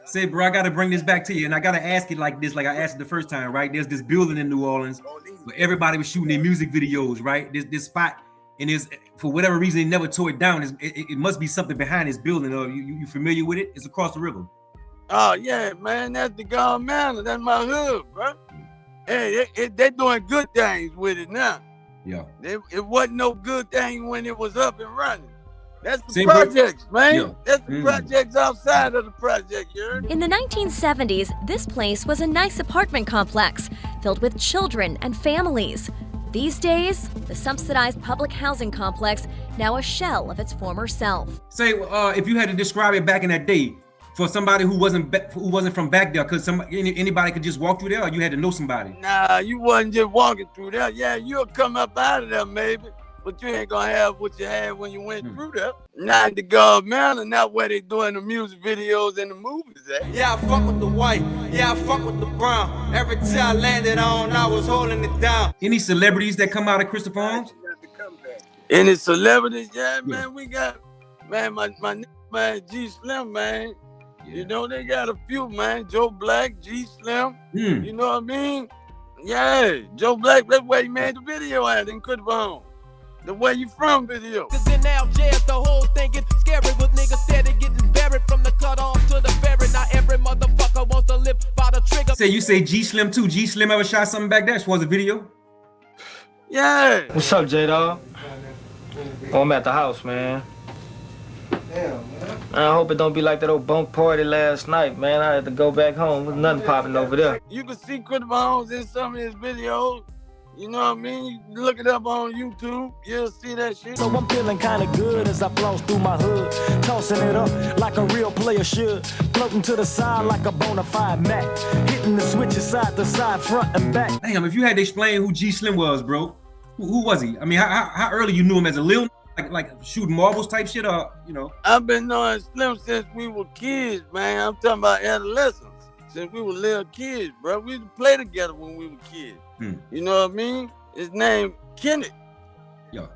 Say, bro, I got to bring this back to you, and I got to ask it like this, like I asked it the first time, right? There's this building in New Orleans where everybody was shooting their music videos, right? This spot, and is for whatever reason they never tore it down. It must be something behind this building. Or you familiar with it? It's across the river. Oh yeah, man, that's DeGaulle Manor. That's my hood, bro. Hey, they doing good things with it now. Yeah. It wasn't no good thing when it was up and running. That's the projects, man. Yeah. That's the projects outside of the project, you heard? In the 1970s, this place was a nice apartment complex filled with children and families. These days, the subsidized public housing complex now a shell of its former self. Say, if you had to describe it back in that day, for somebody who wasn't from back there, because anybody could just walk through there, or you had to know somebody? Nah, you wasn't just walking through there. Yeah, you'll come up out of there maybe, but you ain't gonna have what you had when you went through there. Not the DeGaulle Manor, not where they doing the music videos and the movies at. Yeah, I fuck with the white. Yeah, I fuck with the brown. Every time I landed on, I was holding it down. Any celebrities that come out of Christopher Homes? Any celebrities? Yeah, man, we got, man, my man, G Slim, man. Yeah. You know, they got a few, man. Joe Black, G Slim. You know what I mean? Yeah, Joe Black, that's where he made the video at in Christopher Homes. The Where You From video. Cause in Algiers, the whole thing gets scary with niggas steady getting buried from the cutoff to the ferry. Now every motherfucker wants to live by the trigger. Say, you say G Slim too. G Slim ever shot something back there? Was a video? Yeah. What's up, J-Dog? Oh, I'm at the house, man. Damn, man. I hope it don't be like that old bunk party last night, man. I had to go back home with nothing popping over there. You can see Christopher Homes in some of his videos. You know what I mean? You look it up on YouTube, you'll see that shit. So I'm feeling kinda good as I floss through my hood, tossing it up like a real player should, floating to the side like a bona fide Mac, hitting the switches side to side, front and back. Damn, if you had to explain who G Slim was, bro, who was he? I mean, how early you knew him? As a little, like shooting marbles type shit, or you know? I've been knowing Slim since we were kids, man. I'm talking about adolescents. Since we were little kids, bro. We used to play together when we were kids. You know what I mean? His name, Kenneth. Yeah.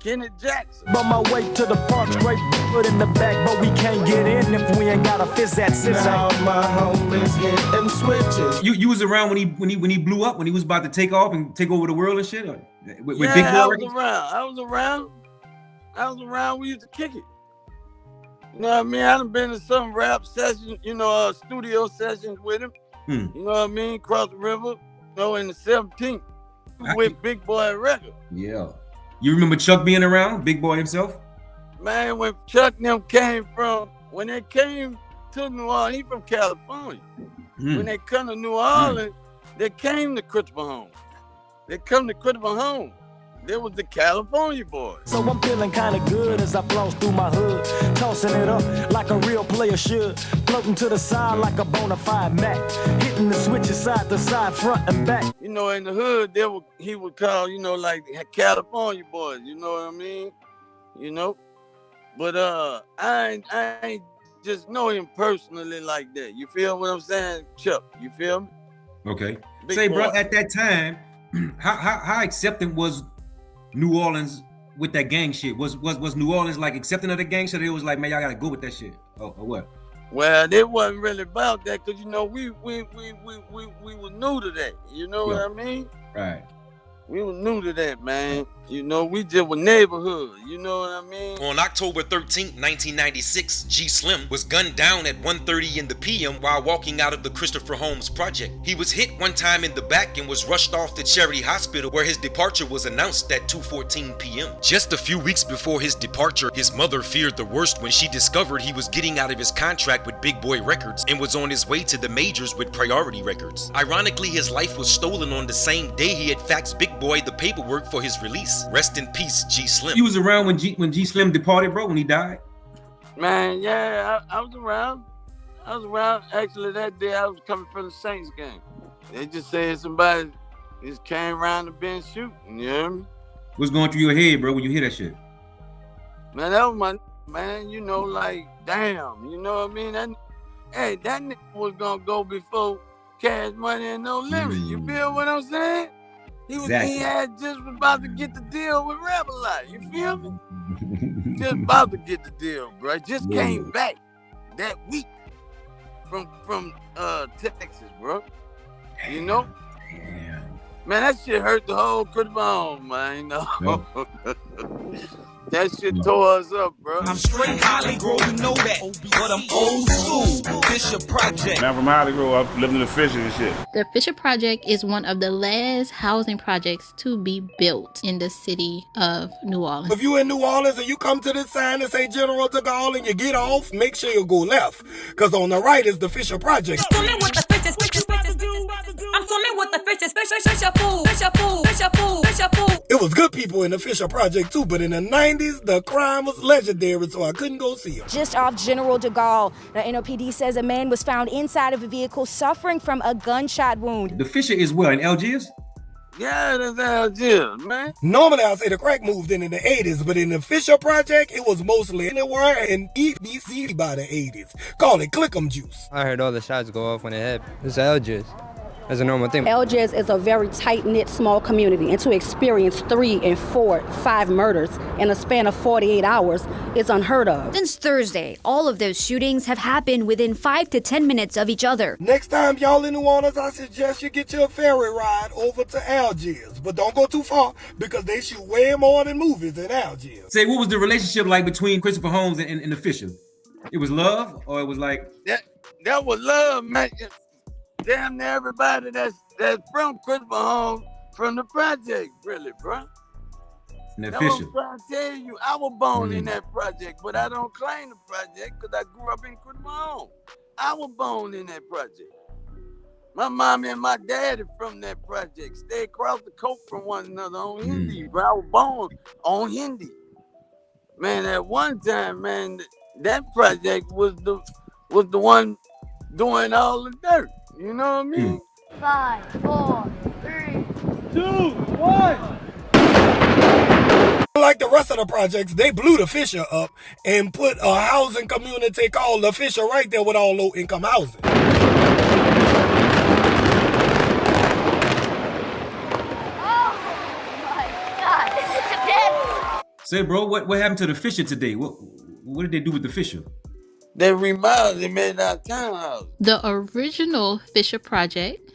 Kenneth Jackson. On my way to the park, straight foot in the back, but we can't get in if we ain't got a fist that sits out. My homies hit them switches. You was around when he blew up, when he was about to take off and take over the world and shit? With yeah, Big Boy? I was around. We used to kick it. You know what I mean? I done been to some rap sessions, you know, studio sessions with him. You know what I mean? Cross the river, you know, in the 17th with Big Boy Record. Yeah. You remember Chuck being around, Big Boy himself? Man, when Chuck and them when they came to New Orleans, he from California. When they come to New Orleans, they came to Christopher Homes. They come to Christopher Homes. They was the California boys. So I'm feeling kinda good as I floss through my hood, tossing it up like a real player should, floating to the side like a bona fide Mac, hitting the switches side to side, front and back. You know, in the hood, he would call, you know, like California boys. You know what I mean? You know, but I ain't just know him personally like that. You feel what I'm saying, Chuck? You feel me? Okay. Say, bro, at that time, how accepting was New Orleans with that gang shit? Was New Orleans like accepting of the gang shit? It was like, man, y'all gotta go with that shit, or what? Well, it wasn't really about that, cause you know we were new to that. You know what I mean? Right. We were new to that, man. You know, we just were neighborhood. You know what I mean? On October 13, 1996, G Slim was gunned down at 1:30 in the p.m. while walking out of the Christopher Homes project. He was hit one time in the back and was rushed off to Charity Hospital, where his departure was announced at 2:14 p.m. Just a few weeks before his departure, his mother feared the worst when she discovered he was getting out of his contract with Big Boy Records and was on his way to the majors with Priority Records. Ironically, his life was stolen on the same day he had faxed Big Boy the paperwork for his release. Rest in peace, G Slim. You was around when G Slim departed, bro, when he died? Man, yeah, I was around. Actually, that day I was coming from the Saints game. They just said somebody just came around the bench shooting, you hear me? What's going through your head, bro, when you hear that shit? Man, that was my man, you know, like, damn, you know what I mean? That nigga was gonna go before Cash Money and No Limit. You feel what I'm saying? He had just about to get the deal with Redevelopment. You feel me? Just about to get the deal, bro. Just came back that week. from Texas, bro. You know? Yeah. Man, that shit hurt the whole crib home, man. You know? That shit tore us up, bro. I'm straight Holly Grove, you know that. But I'm old school. Fischer Project. I'm from Holly Grove. I live in the Fisher and shit. The Fischer Project is one of the last housing projects to be built in the city of New Orleans. If you in New Orleans and you come to this sign and say General DeGaulle and you get off, make sure you go left. Because on the right is the Fischer Project. I'm swimming with the fishes, I'm swimming with the fishes, Fischer food, Fischer food, Fischer food, Fischer food. It was good people in the Fischer Project too, but in the 90s, the crime was legendary, so I couldn't go see him. Just off General DeGaulle, the NOPD says a man was found inside of a vehicle suffering from a gunshot wound. The Fischer is well in Algiers? Yeah, that's Algiers, man. Normally, I'd say the crack moved in the 80s, but in the Fischer Project, it was mostly anywhere in EBC by the 80s. Call it click-em juice. I heard all the shots go off when it happened. It's Algiers. That's a normal thing. Algiers is a very tight-knit, small community, and to experience 3 and 4, 5 murders in a span of 48 hours is unheard of. Since Thursday, all of those shootings have happened within 5 to 10 minutes of each other. Next time y'all in New Orleans, I suggest you get your ferry ride over to Algiers. But don't go too far, because they shoot way more than movies in Algiers. Say, what was the relationship like between Christopher Holmes and the Fischer? It was love, or it was like... That was love, man. Damn near everybody that's from Christopher Holmes from the project, really, bro. And that That's Fischer. what I'm trying to tell you. I was born in that project, but I don't claim the project because I grew up in Christopher Holmes. I was born in that project. My mom and my daddy from that project. Stay across the coast from one another on Hindi, bro. I was born on Hindi. Man, at one time, man, that project was the one doing all the dirt. You know what I mean? 5, 4, 3, 2, 1. Like the rest of the projects, they blew the Fischer up and put a housing community called the Fischer right there with all low-income housing. Oh my God, Daddy. Say, bro, what happened to the Fischer today? What did they do with the Fischer? They remodeled, they made our townhouse. The original Fischer Project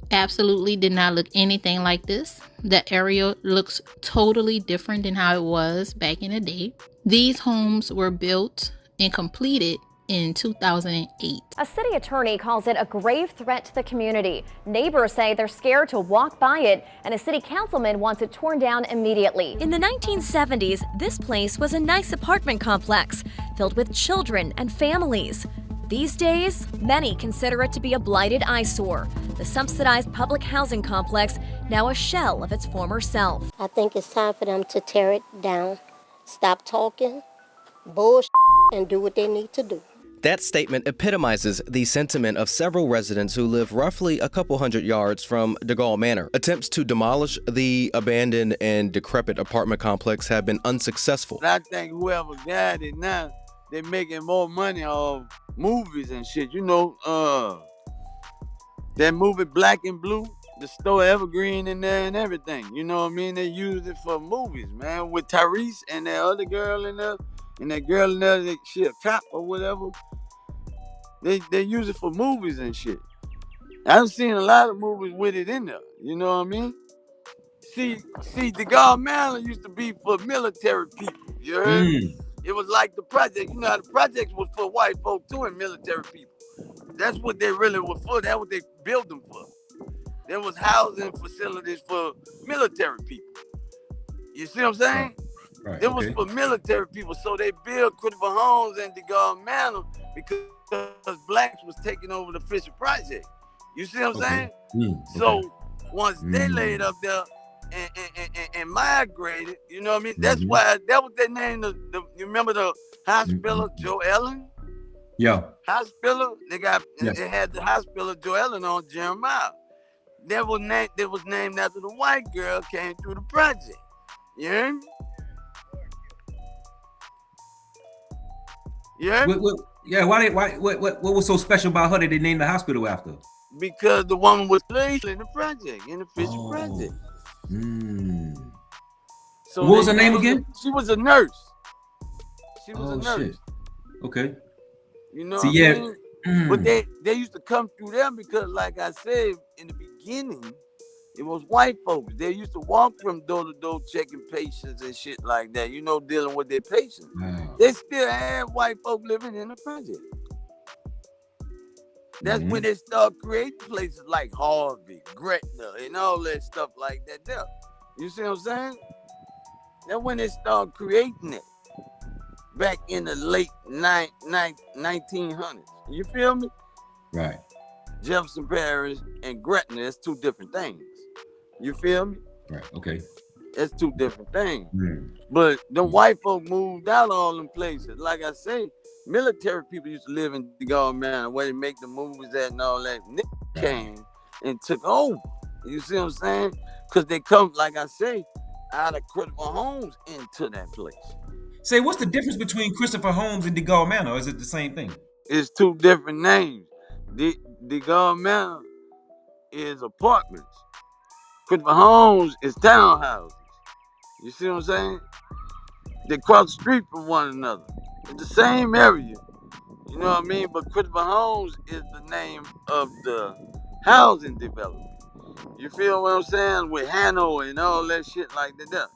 absolutely did not look anything like this. The area looks totally different than how it was back in the day. These homes were built and completed in 2008. A city attorney calls it a grave threat to the community. Neighbors say they're scared to walk by it, and a city councilman wants it torn down immediately. In the 1970s, this place was a nice apartment complex filled with children and families. These days, many consider it to be a blighted eyesore. The subsidized public housing complex, now a shell of its former self. I think it's time for them to tear it down, stop talking, bullshit, and do what they need to do. That statement epitomizes the sentiment of several residents who live roughly a couple hundred yards from DeGaulle Manor. Attempts to demolish the abandoned and decrepit apartment complex have been unsuccessful. I think whoever got it now, they're making more money off movies and shit. You know, that movie Black and Blue, the store Evergreen in there and everything. You know what I mean? They use it for movies, man, with Tyrese and that other girl in there. And that girl in there, she a cop or whatever. They use it for movies and shit. I've seen a lot of movies with it in there. You know what I mean? See, DeGaulle Manor used to be for military people. You heard? It was like the project. You know how the projects was for white folk too and military people. That's what they really were for. That's what they built them for. There was housing facilities for military people. You see what I'm saying? Right, it was for military people, so they built Christopher Holmes and DeGaulle Manor because blacks was taking over the Fischer Project. You see what I'm saying? So once they laid up there and migrated, you know what I mean? That's why that was their name. You remember the hospital Joe Ellen? Yeah. Hospital. They had the hospital Joe Ellen on Jeremiah. That was named after the white girl came through the project. You hear me? Yeah. What was so special about her that they named the hospital after? Because the woman was placed in the project, in the Fischer Project. So what was her name again? She was a nurse. She was a nurse. Shit. Okay. You know. See, what I mean? But they used to come through there because, like I said in the beginning, it was white folks. They used to walk from door to door checking patients and shit like that, you know, dealing with their patients. They still had white folk living in the project. That's when they start creating places like Harvey, Gretna, and all that stuff like that there. You see what I'm saying? That's when they start creating it. Back in the late 1900s. You feel me? Right. Jefferson Parish and Gretna, that's two different things. You feel me? Right. Okay. That's two different things. But the white folk moved out all them places. Like I say, military people used to live in DeGaulle Manor where they make the movies at and all that. Niggas came and took over. You see what I'm saying? Because they come, like I say, out of Christopher Homes into that place. Say, what's the difference between Christopher Homes and DeGaulle Manor? Or is it the same thing? It's two different names. DeGaulle Manor is apartments. Christopher Homes is townhouses. You see what I'm saying? They cross the street from one another. It's the same area. You know what I mean? But Christopher Homes is the name of the housing development. You feel what I'm saying? With Hano and all that shit like that.